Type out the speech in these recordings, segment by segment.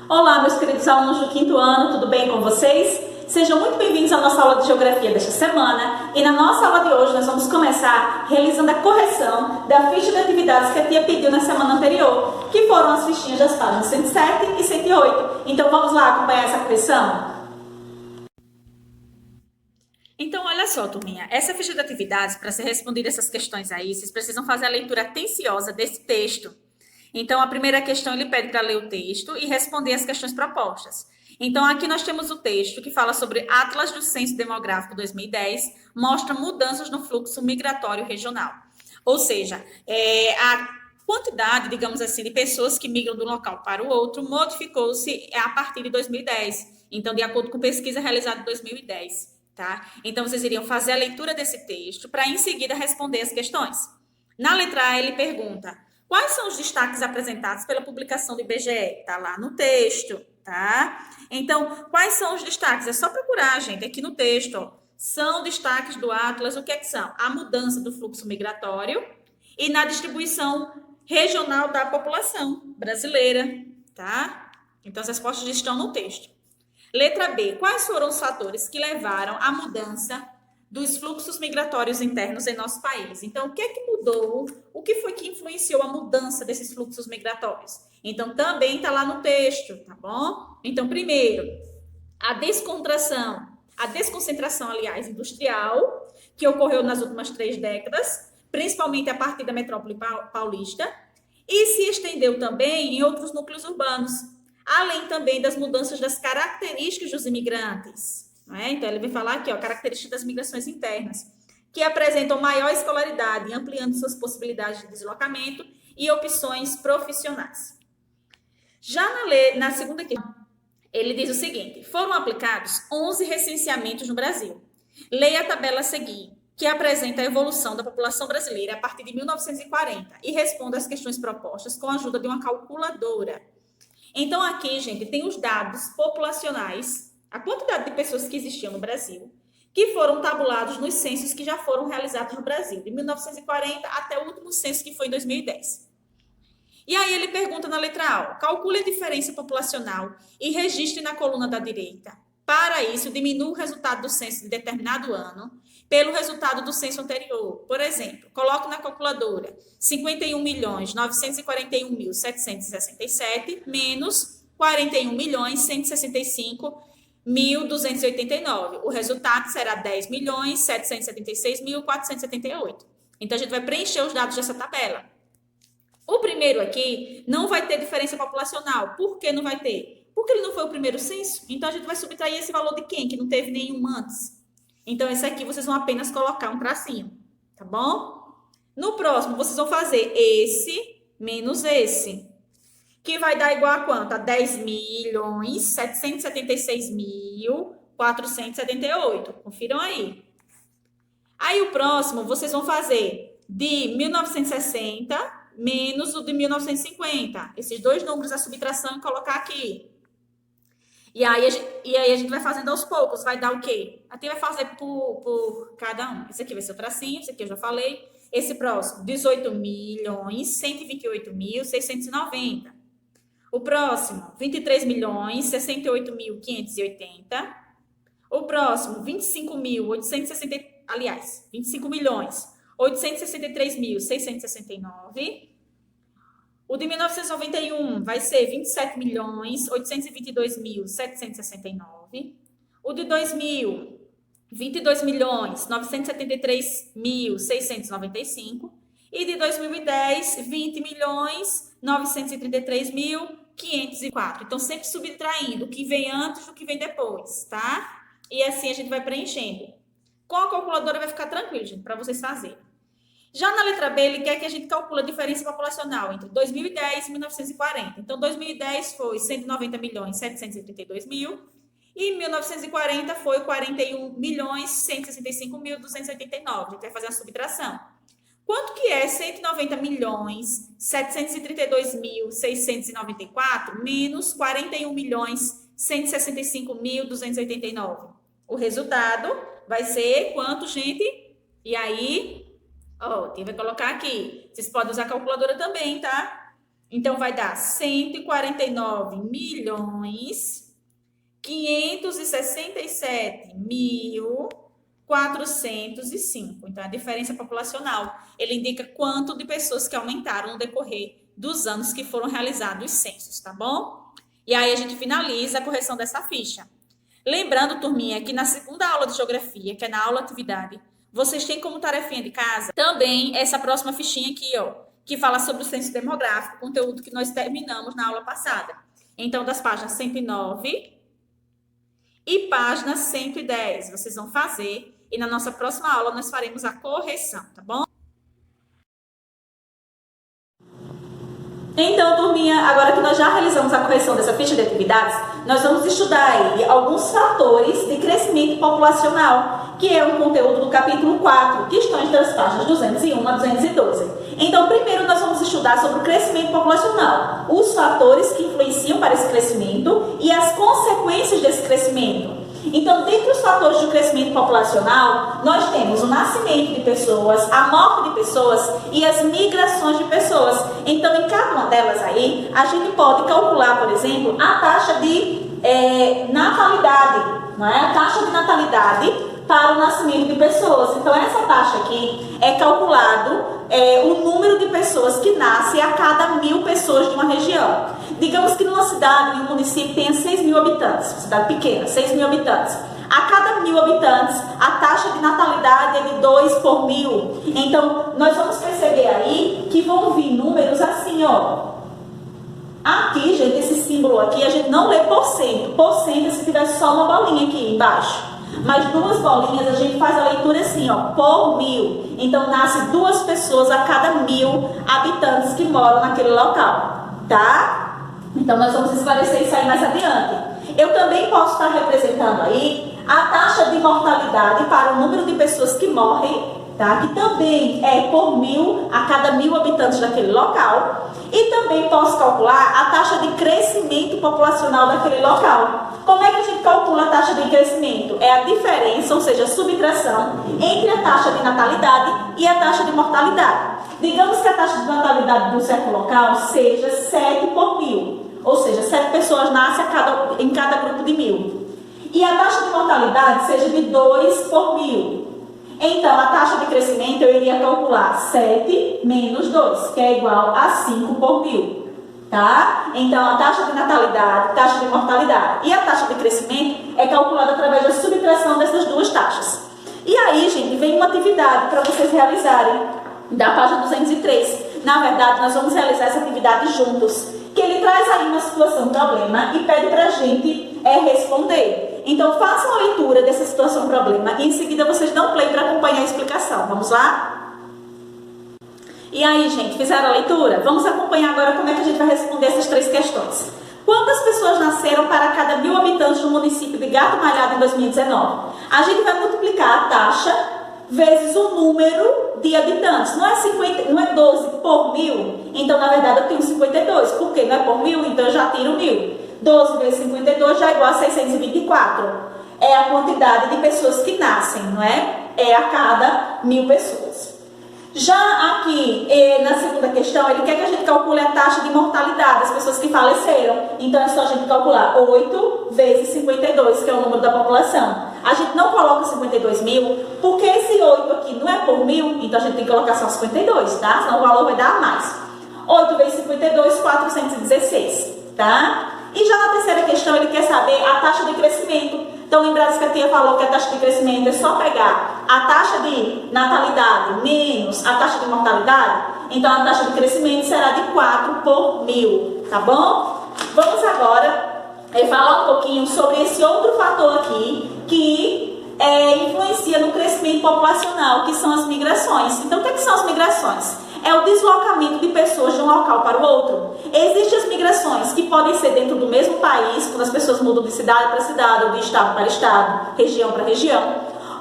Olá, meus queridos alunos do quinto ano, tudo bem com vocês? Sejam muito bem-vindos à nossa aula de Geografia desta semana. E na nossa aula de hoje nós vamos começar realizando a correção da ficha de atividades que a tia pediu na semana anterior, que foram as fichinhas das páginas 107 e 108. Então vamos lá acompanhar essa correção? Então, olha só, turminha, essa ficha de atividades, para ser respondida essas questões aí, vocês precisam fazer a leitura atenciosa desse texto. Então, a primeira questão ele pede para ler o texto e responder as questões propostas. Então, aqui nós temos o texto que fala sobre Atlas do Censo Demográfico 2010, mostra mudanças no fluxo migratório regional. Ou seja, a quantidade, digamos assim, de pessoas que migram de um local para o outro modificou-se a partir de 2010. Então, de acordo com pesquisa realizada em 2010. Tá? Então, vocês iriam fazer a leitura desse texto para, em seguida, responder as questões. Na letra A, ele pergunta: quais são os destaques apresentados pela publicação do IBGE? Está lá no texto, tá? Então, quais são os destaques? É só procurar, gente, aqui no texto. Ó. São destaques do Atlas, o que é que são? A mudança do fluxo migratório e na distribuição regional da população brasileira, tá? Então, as respostas estão no texto. Letra B. Quais foram os fatores que levaram à mudança dos fluxos migratórios internos em nosso país? Então, o que é que mudou? O que foi que influenciou a mudança desses fluxos migratórios? Então, também está lá no texto, tá bom? Então, primeiro, a desconcentração, aliás, industrial, que ocorreu nas últimas 3 décadas, principalmente a partir da metrópole paulista, e se estendeu também em outros núcleos urbanos, além também das mudanças das características dos imigrantes. Não é? Então, ele vai falar aqui, ó, características das migrações internas, que apresentam maior escolaridade, ampliando suas possibilidades de deslocamento e opções profissionais. Já na segunda questão, ele diz o seguinte: foram aplicados 11 recenseamentos no Brasil. Leia a tabela a seguir, que apresenta a evolução da população brasileira a partir de 1940 e responda às questões propostas com a ajuda de uma calculadora. Então, aqui, gente, tem os dados populacionais, a quantidade de pessoas que existiam no Brasil, que foram tabulados nos censos que já foram realizados no Brasil, de 1940 até o último censo, que foi em 2010. E aí ele pergunta na letra A, calcule a diferença populacional e registre na coluna da direita. Para isso, diminua o resultado do censo de determinado ano pelo resultado do censo anterior. Por exemplo, coloque na calculadora 51.941.767 menos 41.165.289. O resultado será 10.776.478. Então, a gente vai preencher os dados dessa tabela. O primeiro aqui não vai ter diferença populacional. Por que não vai ter? Porque ele não foi o primeiro censo. Então, a gente vai subtrair esse valor de quem? Que não teve nenhum antes. Então, esse aqui vocês vão apenas colocar um tracinho, tá bom? No próximo, vocês vão fazer esse menos esse, que vai dar igual a quanto? A 10.776.478. Confiram aí. Aí, o próximo, vocês vão fazer de 1960 menos o de 1950. Esses dois números, a subtração, e colocar aqui. E aí a gente vai fazendo aos poucos. Vai dar o quê? Aqui vai fazer por cada um. Esse aqui vai ser o tracinho, esse aqui eu já falei. Esse próximo, 18.128.690. O próximo, 23.068.580. O próximo, 25.860, aliás, 25.863.669. O de 1991 vai ser 27.822.769. O de 2000, 22.973.695. E de 2010, 20.933.504. Então, sempre subtraindo o que vem antes do que vem depois, tá? E assim a gente vai preenchendo. Com a calculadora vai ficar tranquilo, gente, para vocês fazerem. Já na letra B, ele quer que a gente calcule a diferença populacional entre 2010 e 1940. Então, 2010 foi 190.732.000 e 1940 foi 41.165.289. A gente vai fazer a subtração. Quanto que é 190.732.694 menos 41.165.289? O resultado vai ser quanto, gente? E aí... Ó, vai colocar aqui. Vocês podem usar a calculadora também, tá? Então, vai dar 149.567.405. Então, a diferença populacional, ele indica quanto de pessoas que aumentaram no decorrer dos anos que foram realizados os censos, tá bom? E aí, a gente finaliza a correção dessa ficha. Lembrando, turminha, que na segunda aula de geografia, que é na aula atividade, vocês têm como tarefinha de casa também essa próxima fichinha aqui, ó, que fala sobre o censo demográfico, conteúdo que nós terminamos na aula passada. Então, das páginas 109 e página 110, vocês vão fazer, e na nossa próxima aula nós faremos a correção, tá bom? Então, turminha, agora que nós já realizamos a correção dessa ficha de atividades, nós vamos estudar aí alguns fatores de crescimento populacional, que é um conteúdo do capítulo 4, questões das páginas 201 a 212. Então, primeiro nós vamos estudar sobre o crescimento populacional, os fatores que influenciam para esse crescimento e as consequências desse crescimento. Então, dentre os fatores do crescimento populacional, nós temos o nascimento de pessoas, a morte de pessoas e as migrações de pessoas. Então, em cada uma delas aí, a gente pode calcular, por exemplo, a taxa de natalidade, não é? A taxa de natalidade para o nascimento de pessoas. Então, essa taxa aqui é calculado o número de pessoas que nascem a cada 1.000 pessoas de uma região. Digamos que numa cidade, em um município, tenha 6.000 habitantes, cidade pequena, 6.000 habitantes. A cada 1.000 habitantes, a taxa de natalidade é de 2 por 1.000. Então, nós vamos perceber aí que vão vir números assim, ó. Aqui, gente, esse símbolo aqui, a gente não lê por cento. Por cento é se tivesse só uma bolinha aqui embaixo. Mas duas bolinhas a gente faz a leitura assim, ó, por 1.000. Então, nasce 2 pessoas a cada 1.000 habitantes que moram naquele local, tá? Então, nós vamos esclarecer isso aí mais adiante. Eu também posso estar representando aí a taxa de mortalidade para o número de pessoas que morrem, tá? Que também é por 1.000 a cada 1.000 habitantes daquele local. E também posso calcular a taxa de crescimento populacional daquele local. Como é que a gente calcula a taxa de crescimento? É a diferença, ou seja, a subtração entre a taxa de natalidade e a taxa de mortalidade. Digamos que a taxa de natalidade de um certo local seja 7 por 1.000. Ou seja, 7 pessoas nascem em cada grupo de 1.000. E a taxa de mortalidade seja de 2 por 1.000. Então, a taxa de crescimento eu iria calcular 7 menos 2, que é igual a 5 por 1.000. Tá? Então, a taxa de natalidade, taxa de mortalidade e a taxa de crescimento é calculada através da subtração dessas duas taxas. E aí, gente, vem uma atividade para vocês realizarem da página 203. Na verdade, nós vamos realizar essa atividade juntos, que ele traz aí uma situação, problema, e pede para a gente responder. Então, façam a leitura dessa situação, problema, e em seguida vocês dão play para acompanhar a explicação. Vamos lá? E aí, gente, fizeram a leitura? Vamos acompanhar agora como é que a gente vai responder essas 3 questões. Quantas pessoas nasceram para cada 1.000 habitantes no município de Gato Malhado em 2019? A gente vai multiplicar a taxa vezes o número de habitantes. Não é 12 por 1.000? Então, na verdade, eu tenho 52. Por quê? Não é por 1.000? Então, eu já tiro 1.000. 12 vezes 52 já é igual a 624. É a quantidade de pessoas que nascem, não é? É a cada 1.000 pessoas. Já aqui, na segunda questão, ele quer que a gente calcule a taxa de mortalidade das pessoas que faleceram. Então, é só a gente calcular 8 vezes 52, que é o número da população. A gente não coloca 52.000, porque esse 8 aqui não é por 1.000, então a gente tem que colocar só 52, tá? Senão o valor vai dar mais. 8 vezes 52, 416, tá? E já na terceira questão, ele quer saber a taxa de crescimento. Então, lembrando que a tia falou que a taxa de crescimento é só pegar a taxa de natalidade menos a taxa de mortalidade. Então, a taxa de crescimento será de 4 por 1.000, tá bom? Vamos agora falar um pouquinho sobre esse outro fator aqui que influencia no crescimento populacional, que são as migrações. Então, o que são as migrações? É o deslocamento de pessoas de um local para o outro. Existem as migrações que podem ser dentro do mesmo país, quando as pessoas mudam de cidade para cidade, ou de estado para estado, região para região.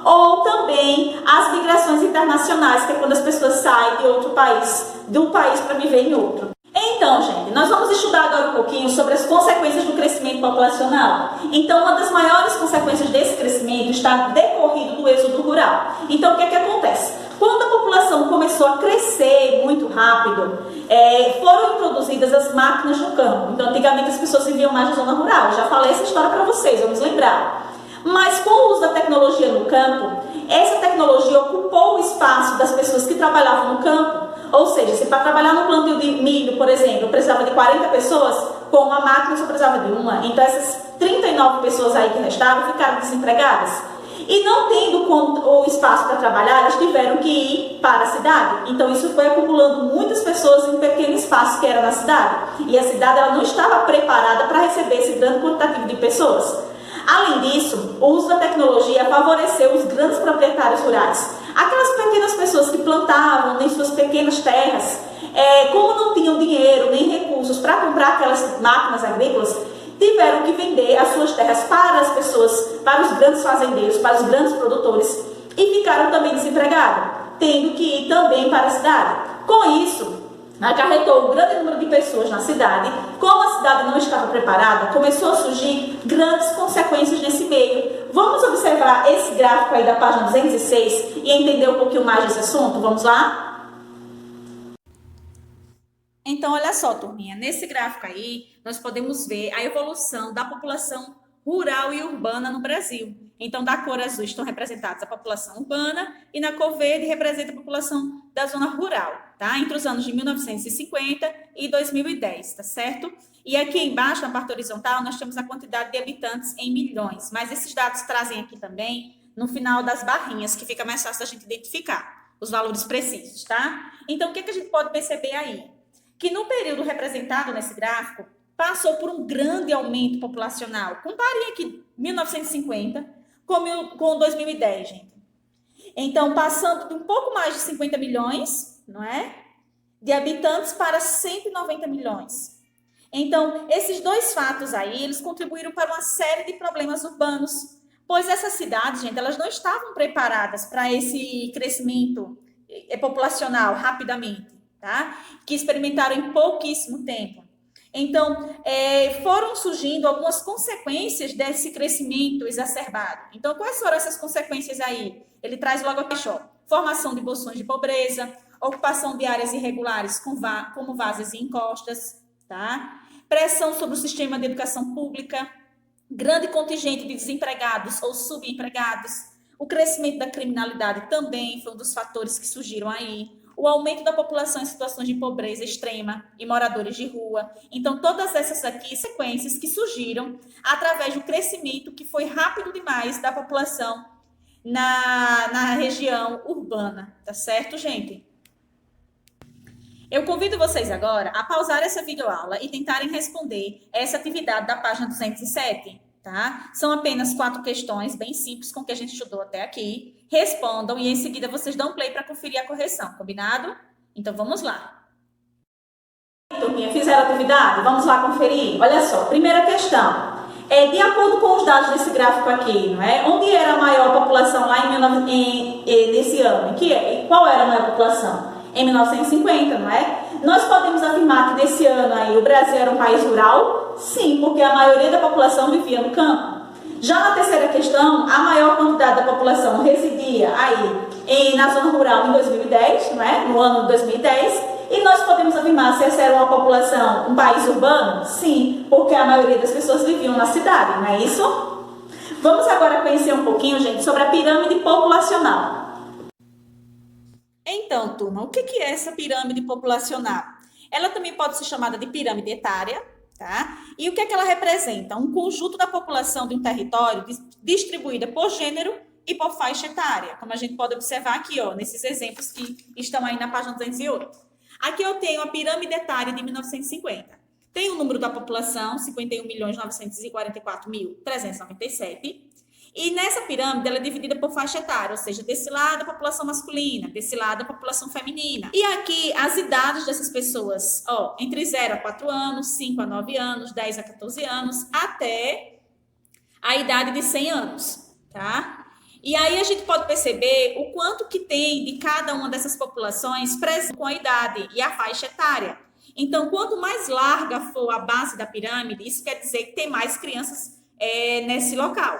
Ou também as migrações internacionais, que é quando as pessoas saem de outro país, de um país para viver em outro. Então, gente, nós vamos estudar agora um pouquinho sobre as consequências do crescimento populacional. Então, uma das maiores consequências desse crescimento está decorrido do êxodo rural. Então, o que é que acontece? Quando a população população começou a crescer muito rápido, foram introduzidas as máquinas no campo. Então, antigamente as pessoas viviam mais na zona rural. Eu já falei essa história para vocês, vamos lembrar. Mas com o uso da tecnologia no campo, essa tecnologia ocupou o espaço das pessoas que trabalhavam no campo. Ou seja, se para trabalhar no plantio de milho, por exemplo, eu precisava de 40 pessoas, com uma máquina só precisava de uma. Então essas 39 pessoas aí que restavam ficaram desempregadas. E não tendo o espaço para trabalhar, elas tiveram que ir para a cidade. Então isso foi acumulando muitas pessoas em um pequeno espaço que era na cidade. E a cidade ela não estava preparada para receber esse grande quantitativo de pessoas. Além disso, o uso da tecnologia favoreceu os grandes proprietários rurais. Aquelas pequenas pessoas que plantavam em suas pequenas terras, como não tinham dinheiro nem recursos para comprar aquelas máquinas agrícolas, tiveram que vender as suas terras para as pessoas, para os grandes fazendeiros, para os grandes produtores, e ficaram também desempregados, tendo que ir também para a cidade. Com isso, acarretou um grande número de pessoas na cidade. Como a cidade não estava preparada, começou a surgir grandes consequências nesse meio. Vamos observar esse gráfico aí da página 206 e entender um pouquinho mais desse assunto? Vamos lá? Então, olha só, turminha, nesse gráfico aí, nós podemos ver a evolução da população rural e urbana no Brasil. Então, da cor azul estão representadas a população urbana e na cor verde representa a população da zona rural, tá? Entre os anos de 1950 e 2010, tá certo? E aqui embaixo, na parte horizontal, nós temos a quantidade de habitantes em milhões, mas esses dados trazem aqui também no final das barrinhas, que fica mais fácil da gente identificar os valores precisos, tá? Então, o que a gente pode perceber aí? Que no período representado nesse gráfico, passou por um grande aumento populacional. Comparem aqui 1950 com 2010, gente. Então, passando de um pouco mais de 50 milhões, não é? De habitantes para 190 milhões. Então, esses dois fatos aí, eles contribuíram para uma série de problemas urbanos, pois essas cidades, gente, elas não estavam preparadas para esse crescimento populacional rapidamente, tá? Que experimentaram em pouquíssimo tempo. Então, foram surgindo algumas consequências desse crescimento exacerbado. Então, quais foram essas consequências aí? Ele traz logo aqui, ó, formação de bolsões de pobreza, ocupação de áreas irregulares como várzeas e encostas, tá? Pressão sobre o sistema de educação pública, grande contingente de desempregados ou subempregados, o crescimento da criminalidade também foi um dos fatores que surgiram aí, o aumento da população em situações de pobreza extrema e moradores de rua. Então, todas essas aqui sequências que surgiram através do crescimento que foi rápido demais da população na região urbana, tá certo, gente? Eu convido vocês agora a pausar essa videoaula e tentarem responder essa atividade da página 207, tá? São apenas 4 questões bem simples com que a gente estudou até aqui. Respondam e em seguida vocês dão play para conferir a correção, combinado? Então vamos lá. Turminha, fizeram a atividade? Vamos lá conferir? Olha só, primeira questão. De acordo com os dados desse gráfico aqui, não é? Onde era a maior população lá nesse ano? Qual era a maior população? Em 1950, não é? Nós podemos afirmar que nesse ano aí o Brasil era um país rural? Sim, porque a maioria da população vivia no campo. Já na terceira questão, a maior quantidade da população residia aí na zona rural em 2010, não é? No ano de 2010. E nós podemos afirmar se essa era uma população, um país urbano? Sim, porque a maioria das pessoas viviam na cidade, não é isso? Vamos agora conhecer um pouquinho, gente, sobre a pirâmide populacional. Então, turma, o que é essa pirâmide populacional? Ela também pode ser chamada de pirâmide etária, tá? E o que é que ela representa? Um conjunto da população de um território distribuída por gênero e por faixa etária, como a gente pode observar aqui, ó, nesses exemplos que estão aí na página 208. Aqui eu tenho a pirâmide etária de 1950. Tem o número da população, 51.944.397. E nessa pirâmide, ela é dividida por faixa etária, ou seja, desse lado a população masculina, desse lado a população feminina. E aqui as idades dessas pessoas, ó, entre 0 a 4 anos, 5 a 9 anos, 10 a 14 anos, até a idade de 100 anos, tá? E aí a gente pode perceber o quanto que tem de cada uma dessas populações presente com a idade e a faixa etária. Então, quanto mais larga for a base da pirâmide, isso quer dizer que tem mais crianças nesse local.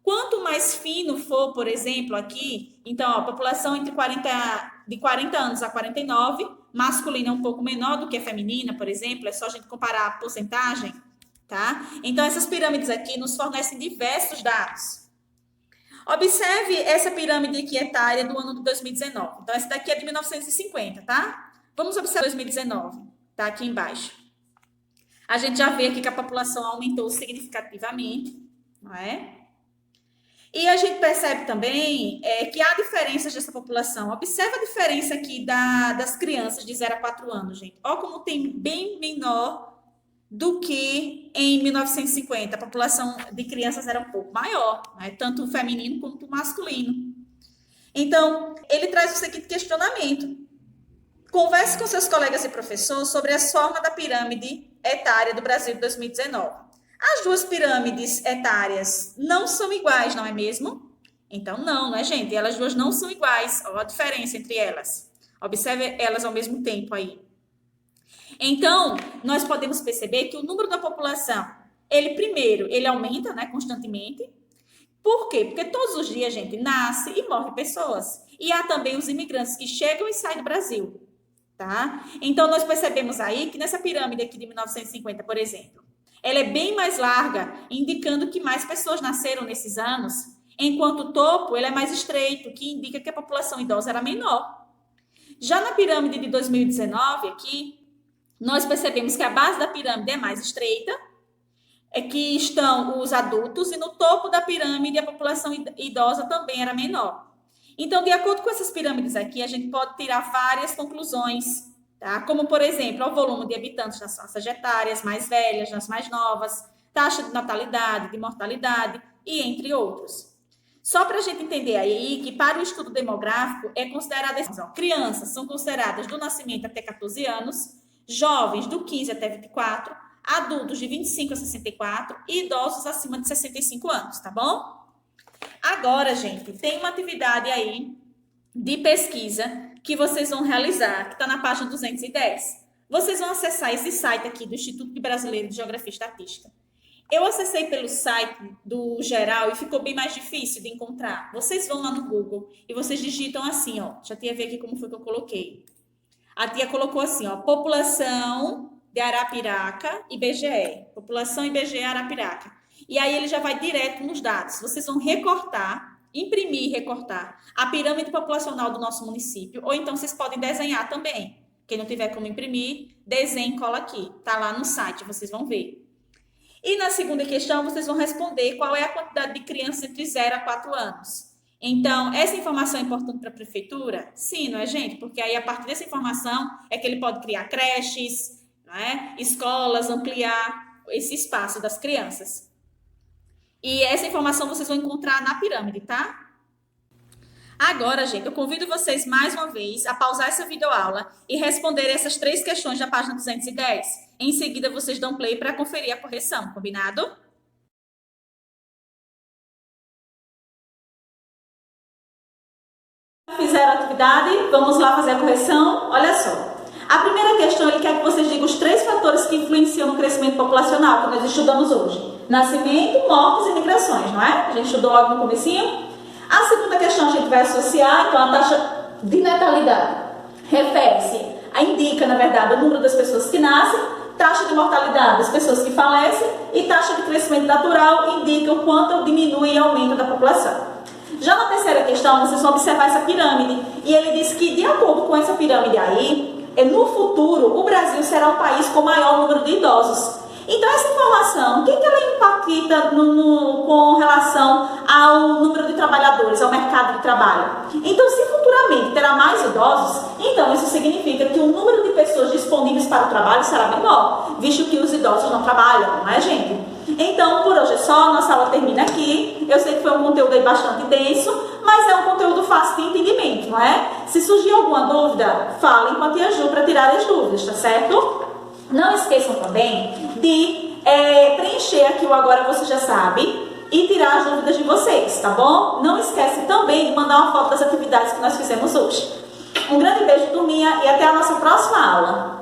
Quanto mais fino for, por exemplo, aqui, então, ó, população entre 40 de 40 anos a 49, masculina é um pouco menor do que a feminina, por exemplo, é só a gente comparar a porcentagem, tá? Então, essas pirâmides aqui nos fornecem diversos dados. Observe essa pirâmide aqui etária do ano de 2019. Então, essa daqui é de 1950, tá? Vamos observar 2019, tá aqui embaixo. A gente já vê aqui que a população aumentou significativamente, não é? E a gente percebe também que há diferenças dessa população. Observa a diferença aqui das crianças de 0 a 4 anos, gente. Olha como tem bem menor do que em 1950. A população de crianças era um pouco maior, né? Tanto o feminino quanto o masculino. Então, ele traz o seguinte questionamento. Converse com seus colegas e professores sobre a forma da pirâmide etária do Brasil de 2019. As duas pirâmides etárias não são iguais, não é mesmo? Então, não é, gente? Elas duas não são iguais. Olha a diferença entre elas. Observe elas ao mesmo tempo aí. Então, nós podemos perceber que o número da população, ele aumenta, né, constantemente. Por quê? Porque todos os dias, gente, nasce e morre pessoas. E há também os imigrantes que chegam e saem do Brasil. Tá? Então, nós percebemos aí que nessa pirâmide aqui de 1950, por exemplo, ela é bem mais larga, indicando que mais pessoas nasceram nesses anos, enquanto o topo ele é mais estreito, que indica que a população idosa era menor. Já na pirâmide de 2019 aqui, nós percebemos que a base da pirâmide é mais estreita, é que estão os adultos, e no topo da pirâmide a população idosa também era menor. Então, de acordo com essas pirâmides aqui, a gente pode tirar várias conclusões, tá? Como, por exemplo, o volume de habitantes nas faixas etárias mais velhas, nas mais novas, taxa de natalidade, de mortalidade e entre outros. Só para a gente entender aí que para o estudo demográfico é considerada, crianças são consideradas do nascimento até 14 anos, jovens do 15 até 24, adultos de 25 a 64 e idosos acima de 65 anos, tá bom? Agora, gente, tem uma atividade aí de pesquisa que vocês vão realizar, que está na página 210. Vocês vão acessar esse site aqui do Instituto Brasileiro de Geografia e Estatística. Eu acessei pelo site do geral e ficou bem mais difícil de encontrar. Vocês vão lá no Google e vocês digitam assim, ó. Já tinha ver aqui como foi que eu coloquei. A tia colocou assim, ó, população de Arapiraca, IBGE. População IBGE Arapiraca. E aí ele já vai direto nos dados. Vocês vão recortar, imprimir e recortar a pirâmide populacional do nosso município, ou então vocês podem desenhar também. Quem não tiver como imprimir, desenhe e cola aqui. Tá lá no site, vocês vão ver. E na segunda questão, vocês vão responder qual é a quantidade de crianças entre 0 a 4 anos. Então, essa informação é importante para a prefeitura? Sim, não é, gente? Porque aí, a partir dessa informação, é que ele pode criar creches, não é? Escolas, ampliar esse espaço das crianças. E essa informação vocês vão encontrar na pirâmide, tá? Agora, gente, eu convido vocês mais uma vez a pausar essa videoaula e responder essas 3 questões da página 210. Em seguida, vocês dão play para conferir a correção, combinado? Fizeram a atividade? Vamos lá fazer a correção? Olha só. A primeira questão, ele quer que vocês digam os 3 fatores que influenciam no crescimento populacional, que nós estudamos hoje. Nascimento, mortes e migrações, não é? A gente estudou logo no comecinho. A segunda questão a gente vai associar, então, a taxa de natalidade. Refere-se, indica, na verdade, o número das pessoas que nascem, taxa de mortalidade das pessoas que falecem e taxa de crescimento natural indica o quanto diminui e aumenta da população. Já na terceira questão, vocês vão observar essa pirâmide. E ele diz que, de acordo com essa pirâmide aí, no futuro, o Brasil será o país com maior número de idosos. Então, essa informação, o que ela impacta com relação ao número de trabalhadores, ao mercado de trabalho? Então, se futuramente terá mais idosos, então isso significa que o número de pessoas disponíveis para o trabalho será menor, visto que os idosos não trabalham, não é, gente? Então, por hoje é só, nossa aula termina aqui. Eu sei que foi um conteúdo aí bastante denso, mas é um conteúdo fácil de entendimento, não é? Se surgir alguma dúvida, falem com a tia Ju para tirar as dúvidas, tá certo? Não esqueçam também de preencher aqui o Agora Você Já Sabe e tirar as dúvidas de vocês, tá bom? Não esquece também de mandar uma foto das atividades que nós fizemos hoje. Um grande beijo, turminha, e até a nossa próxima aula.